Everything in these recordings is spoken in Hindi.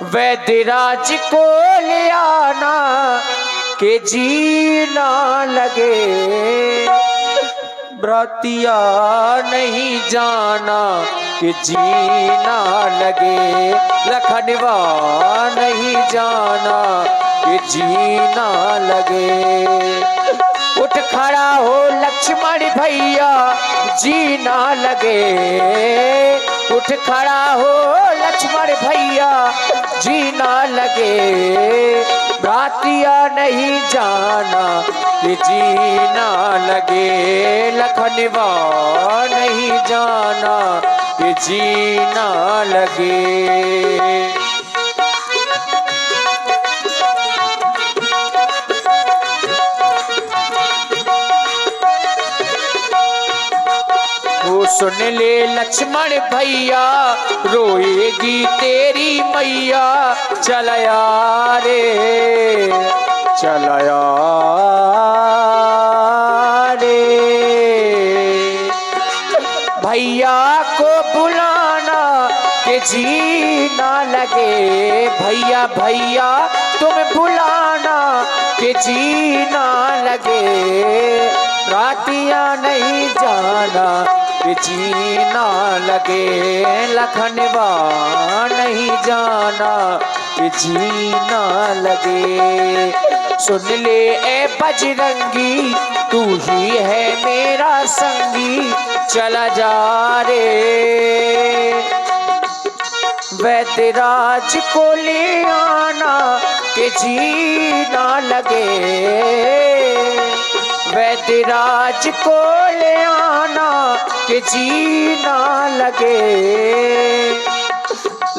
वैद्यराज को ले आना के जीना लगे, भ्रातिया नहीं जाना कि जीना लगे, लखनवा नहीं जाना कि जीना लगे। उठ खड़ा हो लक्ष्मण भैया जीना लगे, उठ खड़ा हो लक्ष्मण भैया जीना लगे, भ्रातिया नहीं जाना कि जीना लगे, लखनवा नहीं जाना कि जीना लगे। वो सुन ले लक्ष्मण भैया रोएगी तेरी मैया, चलया रे चलया रे, भैया को बुलाना के जीना लगे, भैया भैया तुम बुलाना के जीना लगे, रातिया नहीं जाना कि जीना लगे, लखनवा नहीं जाना कि जीना लगे। सुन ले ए बजरंगी तू ही है मेरा संगी, चला जा रे वैद्यराज को ले आना कि जीना लगे, वैद्यराज को ले आना कि जीना लगे,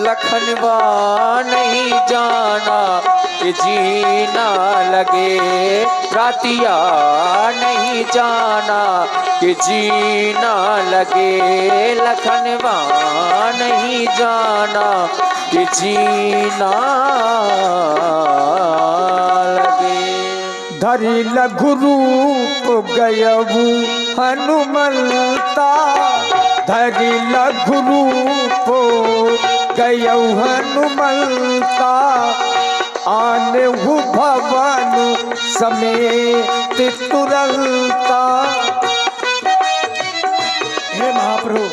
लखनवा नहीं जाना कि जीना लगे, रातिया नहीं जाना कि जीना लगे, लखनवा नहीं जाना कि जीना लगे। धरि लघु रूप गयऊ हनुमंता, धरि लघु रूप गयऊ हनुमंता, आनहु भवन समेत तुरंता। हे महाप्रभु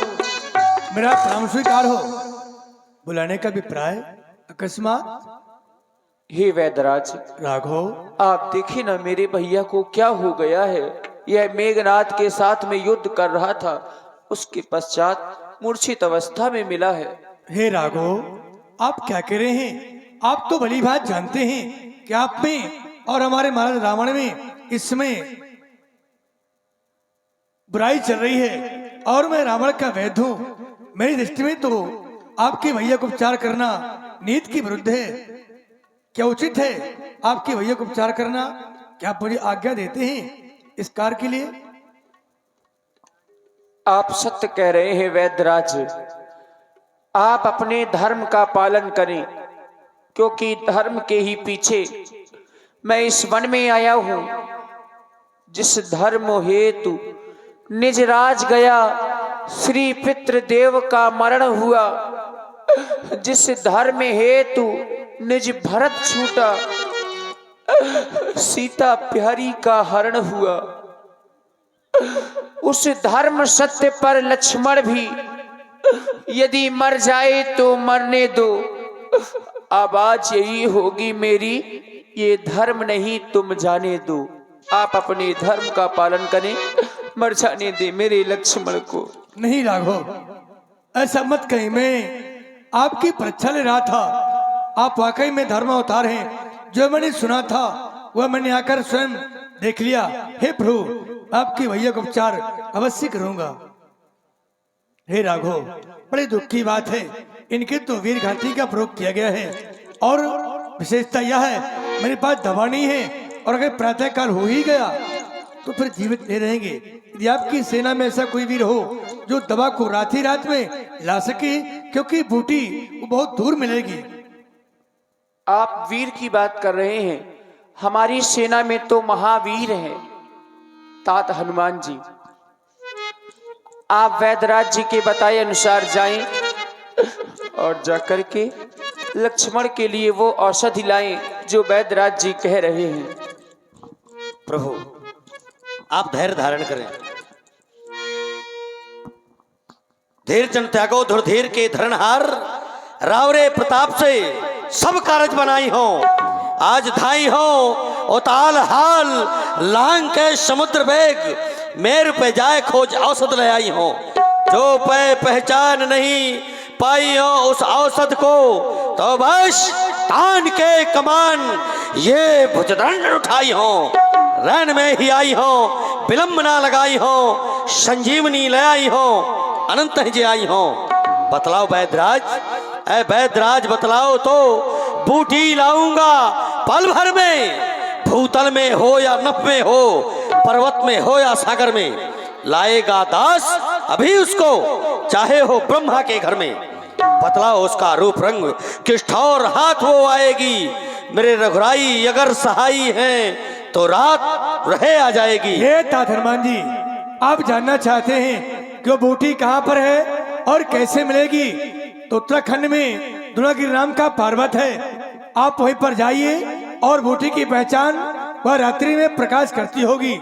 मेरा प्रणाम स्वीकार हो, बुलाने का अभिप्राय अकस्मात। हे वैद्यराज राघव आप देखिए ना मेरे भैया को क्या हो गया है, यह मेघनाथ के साथ में युद्ध कर रहा था, उसके पश्चात मूर्छित अवस्था में मिला है। हे राघव आप क्या कह रहे हैं? आप तो भली बात जानते हैं कि आप में और हमारे महाराज रावण में इस समय बुराई चल रही है और मैं रावण का वैद्य हूँ। मेरी दृष्टि में तो आपके भैया को उपचार करना नीति के विरुद्ध है। क्या उचित है आपके भैया को उपचार करना? क्या आप मुझे आज्ञा देते हैं इस कार्य के लिए? आप सत्य कह रहे हैं वैद्यराज, आप अपने धर्म का पालन करें, क्योंकि धर्म के ही पीछे मैं इस वन में आया हूं। जिस धर्म हेतु निज राज गया, श्री पितृदेव का मरण हुआ, जिस धर्म हेतु निज भरत छूटा, सीता प्यारी का हरण हुआ, उस धर्म सत्य पर लक्ष्मण भी यदि मर जाए तो मरने दो, आवाज यही होगी मेरी, ये धर्म नहीं तुम जाने दो। आप अपने धर्म का पालन करें, मर जाने दे मेरे लक्ष्मण को। नहीं राघव ऐसा मत कहीं, मैं आपकी परीक्षा ले रहा था। आप वाकई में धर्म अवतार हैं, जो मैंने सुना था वह मैंने आकर स्वयं देख लिया। हे प्रभु आपके भैया को उपचार अवश्य करूंगा। हे राघव बड़ी दुख की बात है, इनके तो वीर घाटी का प्रयोग किया गया है और विशेषता यह है मेरे पास दवा नहीं है, और अगर प्रातः काल हो ही गया तो फिर जीवित नहीं रहेंगे। यदि आपकी सेना में ऐसा कोई वीर हो जो दवा को रात ही रात में ला सके, क्योंकि बूटी वो बहुत दूर मिलेगी। आप वीर की बात कर रहे हैं, हमारी सेना में तो महावीर हैं तात हनुमान जी। आप वैद्यराज जी के बताए अनुसार जाएं और जाकर के लक्ष्मण के लिए वो औषधि लाएं जो वैद्यराज जी कह रहे हैं। प्रभु आप धैर्य धारण करें। धीर जन त्यागो धुरधीर के धरणहार, रावरे प्रताप से सब कारज बनाई हो। आज धाई हो उताल हाल, लांग के समुद्र वेग, मेर पे जाए खोज औषध ले आई हो। जो पे पहचान नहीं पाई हो उस औषध को, तो बस तान के कमान ये भुजदंड उठाई हो। रैन में ही आई हो, विलंब ना लगाई हो, संजीवनी ले आई हो, अनंत जी आई हो। बतलाओ वैद्यराज, ऐ वैद्यराज बतलाओ तो बूटी लाऊंगा पल भर में। भूतल में हो या नभ में हो, पर्वत में हो या सागर में, लाएगा दास अभी उसको, चाहे हो ब्रह्मा के घर में। बतलाओ उसका रूप रंग किस ठौर हाथ वो आएगी। मेरे रघुराई अगर सहाई हैं तो रात रहे आ जाएगी। ये तात हनुमान जी, आप जानना चाहते हैं कि वो बूटी कहाँ पर है और कैसे मिलेगी? तो उत्तराखंड में द्रोणागिरी नाम का पर्वत है, आप वहीं पर जाइए और बूटी की पहचान वह रात्रि में प्रकाश करती होगी,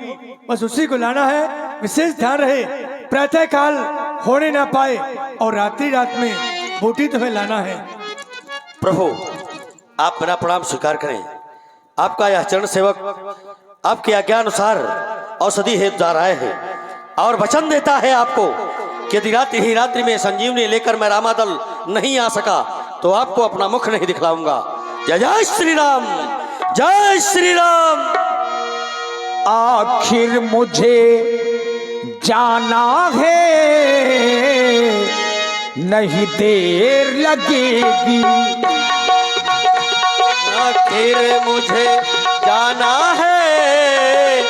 बस उसी को लाना है। विशेष ध्यान रहे प्रातः काल होने ना पाए और रात्रि रात में बूटी तुम्हें लाना है। प्रभु आप मेरा प्रणाम स्वीकार करें। आपका यह चरण सेवक आपकी आज्ञा अनुसार औषधि हेतु जा रहा है और वचन देता है आपको कि यदि रात्रि ही रात्रि में संजीवनी लेकर मैं रामादल नहीं आ सका तो आपको अपना मुख नहीं दिखलाऊंगा। जय जय श्री राम, जय श्री राम। आखिर मुझे जाना है, नहीं देर लगेगी। आखिर मुझे जाना है,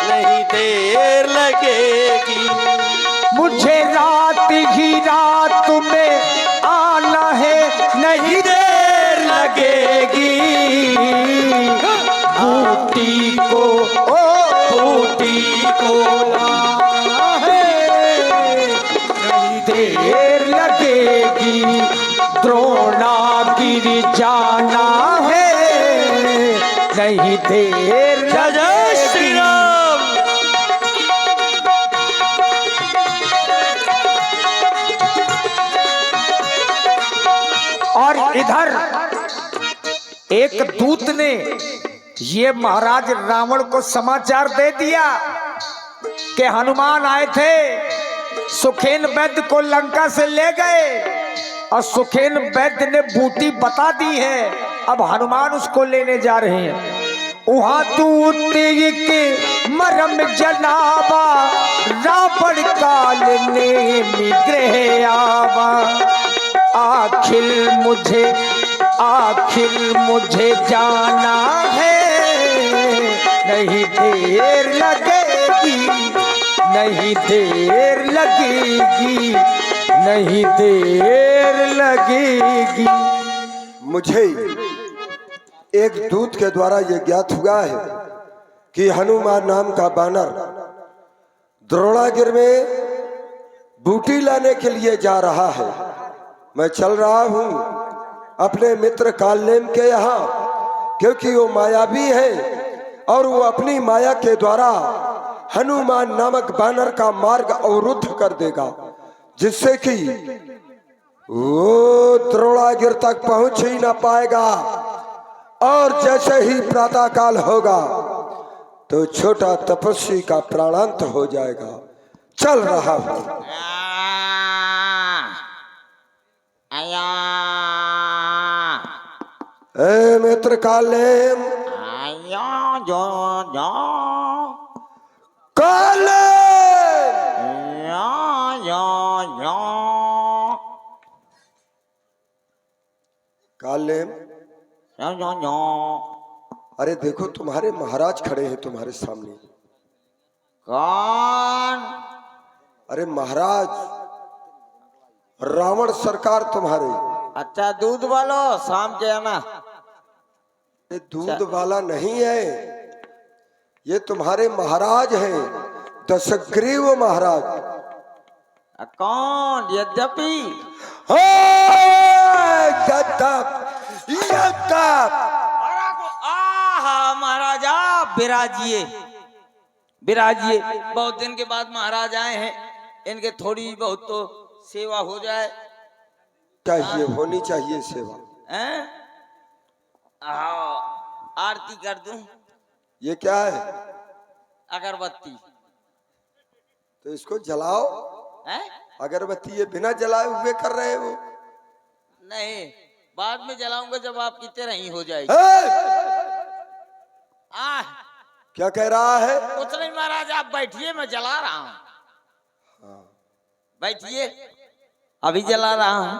नहीं देर लगेगी। मुझे रात ही रात में आना है, नहीं देर लगेगी। बूटी को बूटी को लाना है, नहीं देर लगेगी। द्रोणागिरी जाना है, नहीं देर जय जय श्री राम। और इधर एक दूत ने ये महाराज रावण को समाचार दे दिया कि हनुमान आए थे, सुखेन वैद्य को लंका से ले गए और सुखेन वैद्य ने बूटी बता दी है, अब हनुमान उसको लेने जा रहे हैं। वहां दूत के मरम जनावा, रावण काल ने निग्रह आवा। आखिर मुझे जाना है, नहीं देर लगेगी, नहीं देर लगेगी, नहीं देर लगेगी। मुझे एक दूत के द्वारा यह ज्ञात हुआ है कि हनुमान नाम का बानर द्रोणागिरी में बूटी लाने के लिए जा रहा है। मैं चल रहा हूँ अपने मित्र कालनेम के यहाँ, क्योंकि वो मायावी है और वो अपनी माया के द्वारा हनुमान नामक बानर का मार्ग अवरुद्ध कर देगा, जिससे कि वो द्रोणागिरी तक पहुंच ही ना पाएगा। और जैसे ही प्रातः काल होगा तो छोटा तपस्वी का प्राणांत हो जाएगा। चल रहा हूं। ए मित्र कालेम, कालेम, अरे देखो तुम्हारे महाराज खड़े हैं तुम्हारे सामने। कौन? अरे महाराज रावण सरकार तुम्हारे। अच्छा दूध वालो शाम के आना। ये दूध वाला नहीं है, ये तुम्हारे महाराज हैं, दशग्रीव महाराज। कौन? यद्यपि ये तब आहा महाराजा विराजिए विराजिए। बहुत दिन के बाद महाराज आए हैं, इनके थोड़ी बहुत तो सेवा हो जाए। चाहिए, होनी चाहिए सेवा। हैं? आओ, आरती कर दूं? ये क्या है? अगरबत्ती तो इसको जलाओ। है? अगरबत्ती ये बिना जलाए हुए कर रहे हो? नहीं, बाद में जलाऊंगा जब आपकी तरह ही हो जाएगी। आ क्या कह रहा है? कुछ नहीं महाराज, आप बैठिए, मैं जला रहा हूँ। बैठिए, अभी जला रहा हूँ।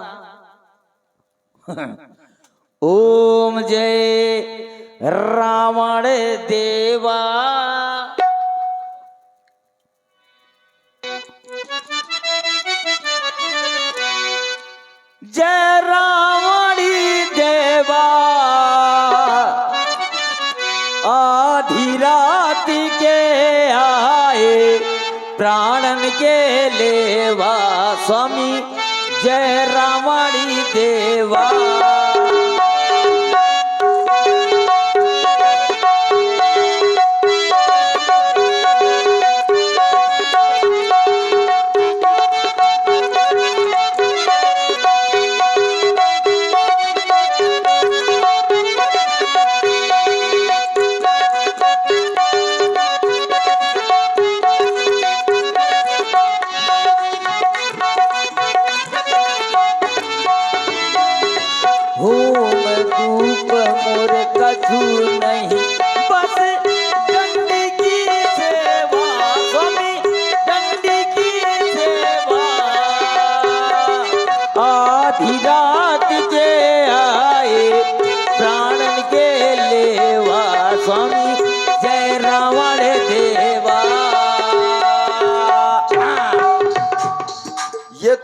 ओम जय रावण देवा। जय रावणी देवा। आधी रात के आए प्राणन के लेवा, स्वामी जय रावणी देवा।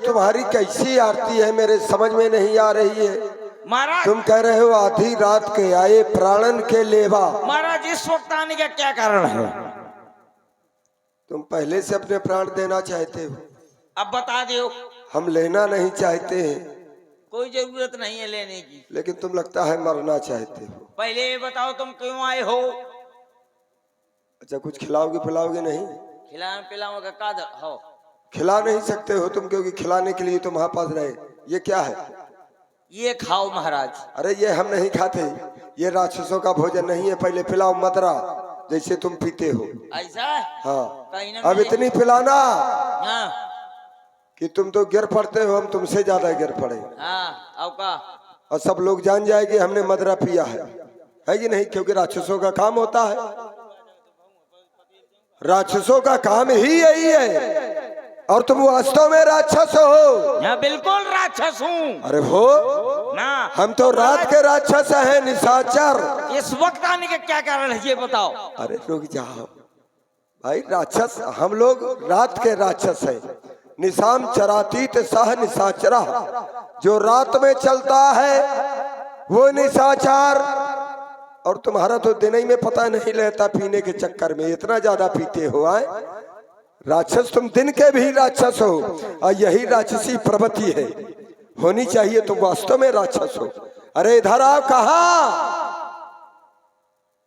तुम्हारी कैसी आरती है मेरे समझ में नहीं आ रही है। महाराज तुम कह रहे हो आधी रात के आए प्राणन के लेवा। महाराज इस वक्त आने का क्या कारण है? तुम पहले से अपने प्राण देना चाहते हो, अब बता दो। हम लेना नहीं चाहते हैं। कोई जरूरत नहीं है लेने की, लेकिन तुम लगता है मरना चाहते हो। पहले ये बताओ तुम क्यों आए हो? अच्छा, कुछ खिलाओगे पिलाओगे नहीं? खिलाने पिलाओगे का हो? खिला नहीं सकते हो तुम, क्योंकि खिलाने के लिए तुम वहां पास रहे। ये क्या है? ये खाओ महाराज। अरे ये हम नहीं खाते, ये राक्षसों का भोजन नहीं है। पहले पिलाओ मदरा, जैसे तुम पीते हो। ऐसा? हाँ, कहीं ना अब इतनी पिलाना हाँ कि तुम तो गिर पड़ते हो, हम तुमसे ज्यादा गिर पड़े। हाँ, अब का और सब लोग जान जाएंगे हमने मदरा पिया है कि नहीं? क्योंकि राक्षसों का काम होता है, राक्षसों का काम ही यही है। और तुम वास्तव में राक्षस हो? यहाँ बिल्कुल राक्षस हूँ। अरे हो ना, हम तो रात के राक्षस हैं, निशाचर। इस वक्त आने का क्या कारण है ये बताओ? अरे रुक जाओ भाई, राक्षस हम लोग रात के राक्षस हैं। निशाम चरातीत सह निशाचरा, जो रात में चलता है वो निशाचर। और तुम्हारा तो दिन ही में पता नहीं रहता, पीने के चक्कर में इतना ज्यादा पीते हो। आए राक्षस, तुम दिन के भी राक्षस हो, और यही राक्षसी प्रवृत्ति है, होनी चाहिए। तुम वास्तव में राक्षस हो। अरे इधर आओ। कहा?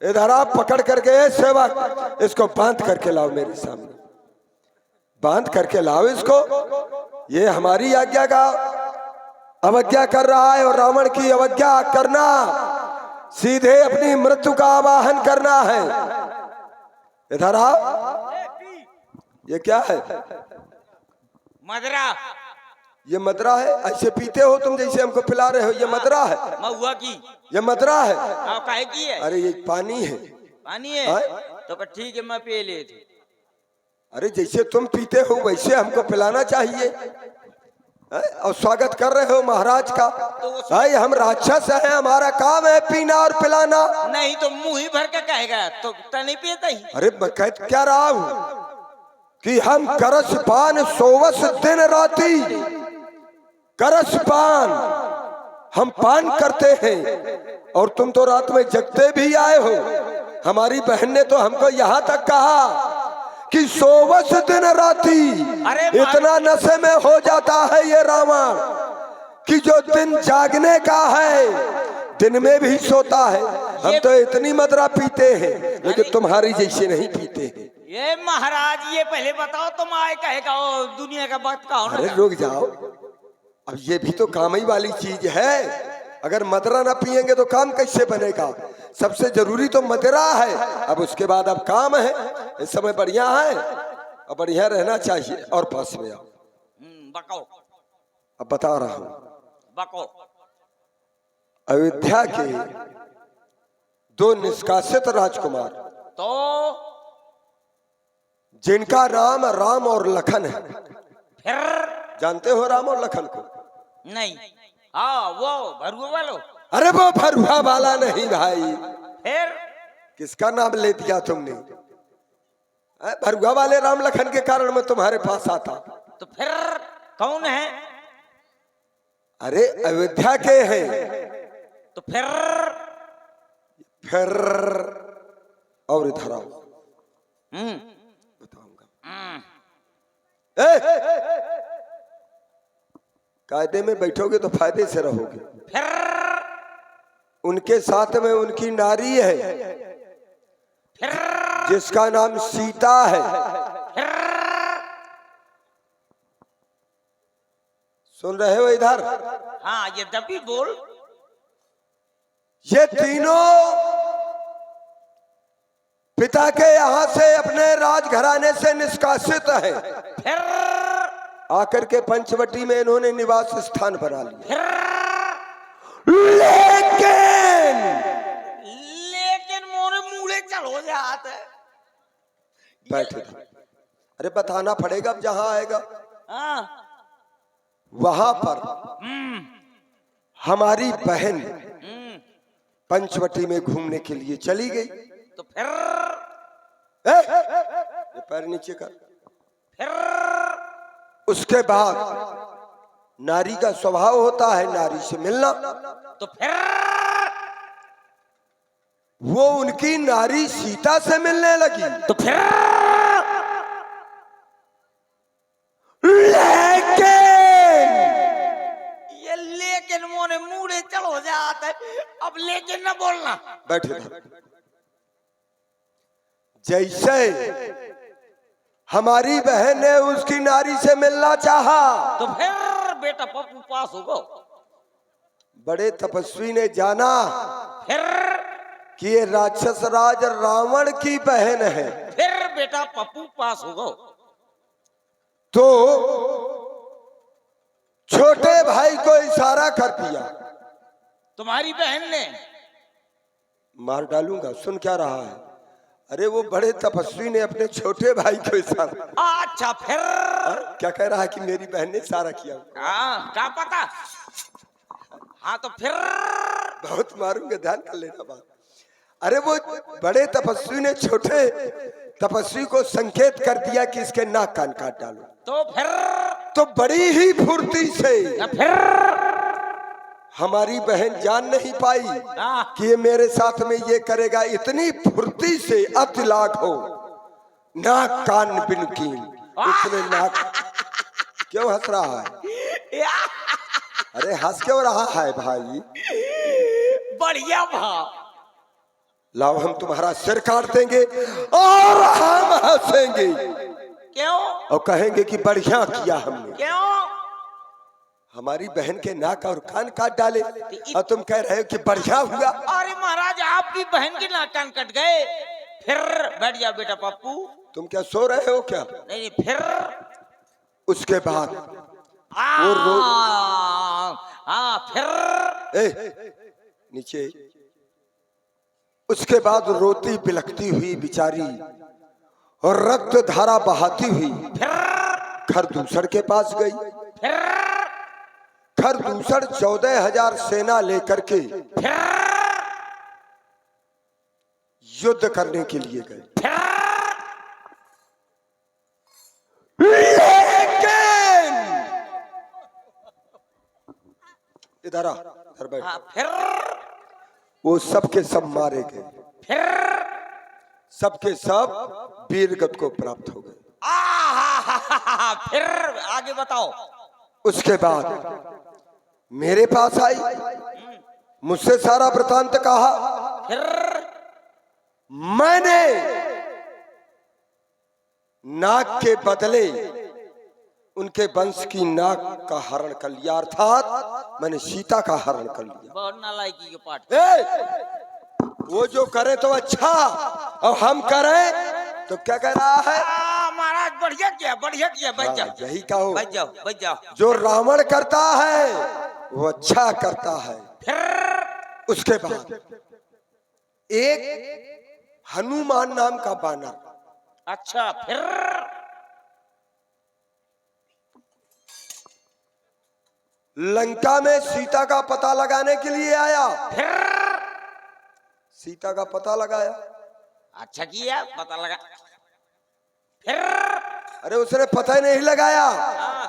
इधर आप पकड़ करके सेवक, इसको बांध करके लाओ मेरे सामने, बांध करके लाओ इसको। ये हमारी आज्ञा का अवज्ञा कर रहा है, और रावण की अवज्ञा करना सीधे अपनी मृत्यु का आवाहन करना है। इधर आओ। ये क्या है? मदरा। ये मदरा है? ऐसे पीते हो तुम जैसे हमको पिला रहे हो? ये मदरा है? महुआ की। ये मदरा है? आप काहे की है? अरे ये पानी है। पानी है? तो पर ठीक है, मैं पी ले। अरे जैसे तुम पीते हो वैसे हमको पिलाना चाहिए। और स्वागत कर रहे हो महाराज का। भाई हम राक्षस हैं, हमारा काम है पीना और पिलाना। नहीं तो मुंह ही भर के कहेगा तो नहीं पीता ही। अरे मैं कह क्या रहा हूँ कि हम करस पान सोवस दिन राती, करस पान हम पान करते हैं, और तुम तो रात में जगते भी आए हो। हमारी बहन ने तो हमको यहाँ तक कहा कि सोवस दिन राती। इतना नशे में हो जाता है ये रावण कि जो दिन जागने का है दिन में भी सोता है। हम तो इतनी मदरा पीते हैं लेकिन तुम्हारी जैसे नहीं पीते हैं। ये महाराज ये पहले बताओ तुम आए कहेगा ओ दुनिया का बात का होना। अरे रुक जाओ, अब ये भी तो काम ही वाली चीज है। अगर मदरा ना पिएंगे तो काम कैसे बनेगा? सबसे जरूरी तो मदरा है। अब उसके बाद अब काम है। इस समय बढ़िया है और बढ़िया रहना चाहिए। और पास में आओ, बको अब बता रहा हूं। बको। अयोध्या के 2 निष्कासित राजकुमार, तो जिनका नाम राम और लखन है। फिर जानते हो राम और लखन को? नहीं। हाँ वो भरुआ वालो। अरे वो भरुआ वाला नहीं भाई। फिर किसका नाम ले दिया तुमने? भरुआ वाले राम लखन के कारण मैं तुम्हारे पास आता। तो फिर कौन है? अरे अयोध्या के हैं। तो फिर और इधर आओ, हम्म बताऊंगा। कायदे में बैठोगे तो फायदे से रहोगे। फिर उनके साथ में उनकी नारी है फिर जिसका नाम सीता है। फिर सुन रहे हो इधर? हाँ ये दबी बोल। ये तीनों पिता के यहां से अपने राजघराने से निष्कासित है। फिर आकर के पंचवटी में इन्होंने निवास स्थान बना लिया। फिर लेकिन मोरे मुड़े चलो जाते। बैठे थे। अरे बताना पड़ेगा अब, जहां आएगा हाँ वहां पर हमारी बहन पंचवटी में घूमने के लिए चली गई। तो फिर ये पैर नीचे कर। फिर उसके बाद नारी का स्वभाव होता है नारी से मिलना। तो फिर वो उनकी नारी सीता से मिलने लगी। तो फिर ये लेकिन मोरे मुड़े चलो जाते। अब लेकिन न बोलना। बैठे थे। जैसे हमारी बहन ने उसकी नारी से मिलना चाहा तो फिर बेटा पप्पू पास होगा। बड़े तपस्वी ने जाना फिर कि ये राक्षस राज रावण की बहन है। फिर बेटा पप्पू पास होगा। तो छोटे भाई को इशारा कर दिया। तुम्हारी बहन ने? मार डालूंगा। सुन क्या रहा है? अरे वो बड़े तपस्वी ने अपने छोटे भाई को इशारा। अच्छा फिर क्या कह रहा है कि मेरी बहन ने इशारा किया? हाँ क्या पता। हाँ तो फिर बहुत मारूंगा, ध्यान कर लेना बात। अरे वो बड़े तपस्वी ने छोटे तपस्वी को संकेत कर दिया कि इसके नाक कान काट डालो। तो फिर तो बड़ी ही फुर्ती से या फिर हमारी बहन जान नहीं पाई कि ये मेरे साथ में ये करेगा। इतनी फुर्ती से अतिलाक हो नाक कान बिनकीन। उसने नाक क्यों हंस रहा है? अरे हंस क्यों रहा है भाई? बढ़िया भाव। लाओ हम तुम्हारा सिर काट देंगे और हम हंसेंगे। क्यों? और कहेंगे कि बढ़िया किया हमने। क्यों? हमारी बहन के नाक और कान काट डाले और तुम कह रहे हो कि बढ़िया हुआ। अरे महाराज आपकी बहन के नाक कान कट गए। फिर बैठ जा बेटा पप्पू। तुम क्या सो रहे हो क्या? नहीं फिर उसके बाद फिर नीचे उसके बाद रोती बिलखती हुई बेचारी और रक्त धारा बहाती हुई खरदूसर के पास गई। खरदूसर 14,000 सेना लेकर के युद्ध करने के लिए गए। लेकिन इधर आ, इधर बैठ। फिर वो सबके सब मारे गए। सबके सब वीरगत को प्राप्त हो गए। फिर आगे बताओ। उसके बाद मेरे पास आई, मुझसे सारा वृतांत कहा। फिर मैंने नाग के बदले उनके वंश की नाग का हरण कर लिया, अर्थात मैंने सीता का हरण कर लिया। बहुत नालायकी के पाठ। वो जो करे तो अच्छा, और हम करें तो क्या कह रहा है? महाराज बढ़िया किया, बढ़िया किया। बच जाओ, यही कहो, बच जाओ, बच जाओ। जो रावण करता है वो अच्छा करता है। फिर उसके बाद एक हनुमान नाम का बानर, अच्छा, फिर लंका में सीता का पता लगाने के लिए आया। फिर सीता का पता लगाया। अच्छा किया, पता लगा। फिर अरे उसने पता ही नहीं लगाया, हाँ,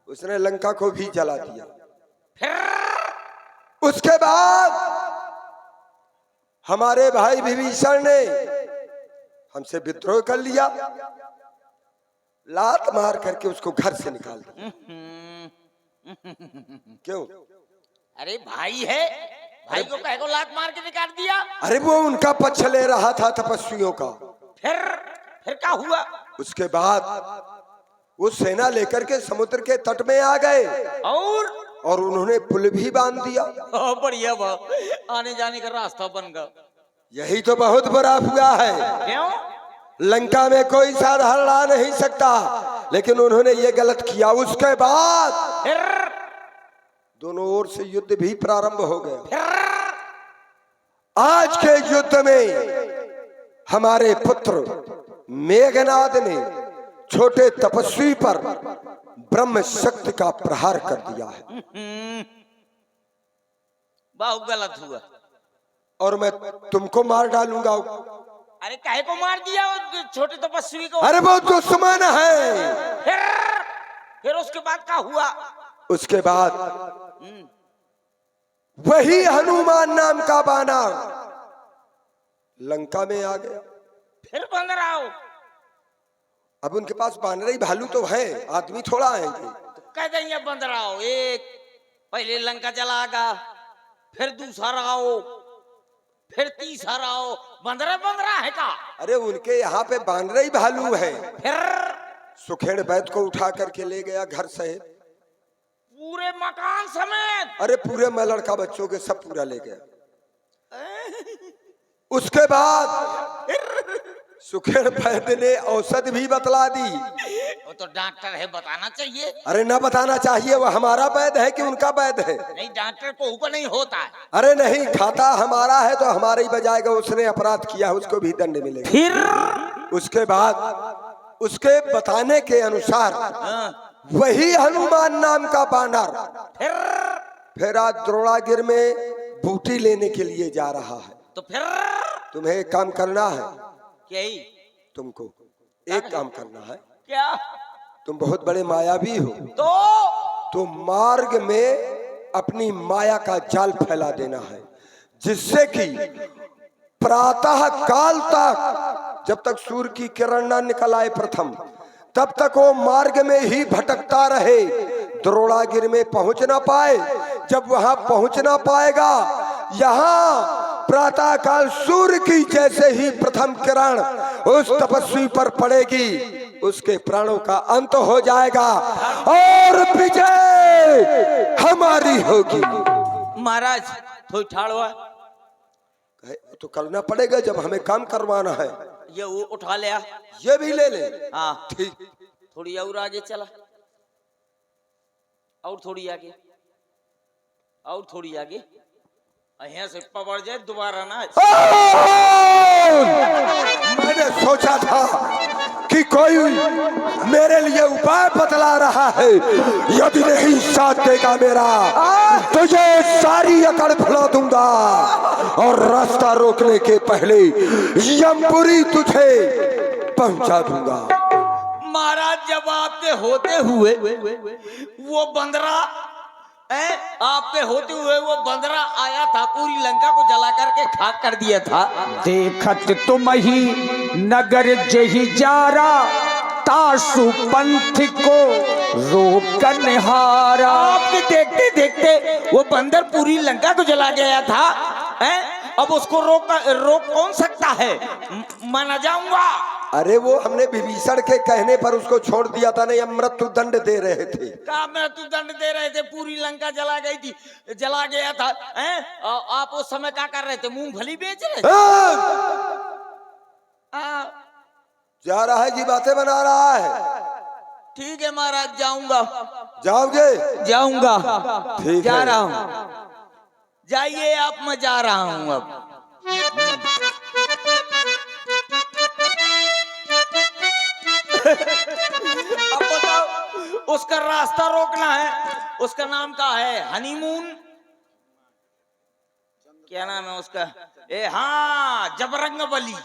उसने लंका को भी जला दिया। फिर उसके बाद हमारे भाई विभीषण ने हमसे विद्रोह कर लिया, लात मार करके उसको घर से निकाल दिया। क्यों? अरे भाई है, भाई को कह को लात मार के निकाल दिया। अरे वो उनका पक्ष ले रहा था तपस्वियों का। फिर क्या हुआ? उसके बाद वो सेना लेकर के समुद्र के तट में आ गए और उन्होंने पुल भी बांध दिया। बढ़िया बात, आने जाने का रास्ता बन गया। यही तो बहुत बुरा हुआ है। क्यों? लंका में कोई साधारण आ नहीं सकता, लेकिन उन्होंने ये गलत किया। उसके बाद फिर दोनों ओर से युद्ध भी प्रारंभ हो गया। आज के युद्ध में हमारे पुत्र मेघनाद ने छोटे तपस्वी पर ब्रह्म शक्ति का प्रहार कर दिया है। बहुत गलत हुआ। और मैं तुमको मार डालूंगा। अरे काहे को मार दिया वो छोटे तपस्वी को? अरे वो दुश्मन है। फिर उसके बाद क्या हुआ? उसके बाद वही हनुमान नाम का बानर लंका में आ गया। फिर बन रहा हो? अब उनके पास बानर ही भालू तो है, आदमी थोड़ा आएंगे। कह देंगे बन रहा हो। एक पहले लंका चलागा, फिर दूसरा आओ, फिर तीसरा आओ। बंदरा है का? अरे उनके यहाँ पे बानर ही भालू है। फिर सुखेड़ बैत को उठा करके ले गया घर से, पूरे मकान समेत। अरे पूरे मैं लड़का बच्चों के सब पूरा ले गया। उसके बाद सुखेड़ बैत ने औषध भी बतला दी। वो तो डॉक्टर है, बताना चाहिए। अरे ना बताना चाहिए, वो हमारा वैद है कि उनका वैद है? नहीं, डॉक्टर को ऊपर नहीं होता है। अरे नहीं, खाता हमारा है तो हमारा ही बजाएगा। उसने अपराध किया, उसको भी दंड मिलेगा। फिर उसके बाद उसके बताने के अनुसार वही हनुमान नाम का बानर फिर आज द्रोणागिर में बूटी लेने के लिए जा रहा है। तो फिर तुम्हें एक काम करना है। क्या ही? तुमको एक काम करना है। क्या? तुम बहुत बड़े मायावी हो, तो मार्ग में अपनी माया का जाल फैला देना है, जिससे कि प्रातः काल तक, जब तक सूर्य की किरण न निकल आए प्रथम, तब तक वो मार्ग में ही भटकता रहे, द्रोणागिरि में पहुंच ना पाए। जब वहां पहुंच ना पाएगा, यहाँ प्रातः काल सूर्य की जैसे ही प्रथम किरण उस तपस्वी पर पड़ेगी, उसके प्राणों का अंत हो जाएगा और विजय हमारी होगी। महाराज थोड़ी ठाड़वा तो करना पड़ेगा जब हमें काम करवाना है। ये वो उठा लिया, ये भी ले ले। हाँ ठीक, थोड़ी और आगे चला, और थोड़ी आगे, और थोड़ी आगे। यहाँ से पकड़ जाए दोबारा ना। मैंने सोचा था कि कोई मेरे लिए उपाय बतला रहा है। यदि नहीं साथ देगा मेरा, तो ये सारी अकड़ फैला दूंगा और रास्ता रोकने के पहले यमपुरी तुझे पहुंचा दूंगा। महाराज जब आपके होते हुए वो बंदरा आपके होते हुए वो बंदरा आया था, पूरी लंका को जला करके खाक कर दिया था। देखत तुम ही नगर जही जारा, तासु पंथ को रोकन हारा। कि देखते देखते वो बंदर पूरी लंका को जला गया था, हैं? अब उसको रोक कौन सकता है? माना जाऊंगा। अरे वो हमने विभीषण के कहने पर उसको छोड़ दिया था, नहीं हम मृत्यु दंड दे रहे थे। का मृत्यु दंड दे रहे थे? पूरी लंका जला गई थी, जला गया था, हैं? आप उस समय क्या कर रहे थे? मूंगफली बेच रहे थे? जा रहा है जी, बातें बना रहा है। ठीक है महाराज, जाऊंगा। जाओगे? जाऊंगा, ठीक जा है। रहा हूं। जाइए आप, मैं जा रहा हूं अब। अब बताओ, उसका रास्ता रोकना है। उसका नाम क्या है? हनीमून, क्या नाम है उसका? हाँ, जबरंग बली।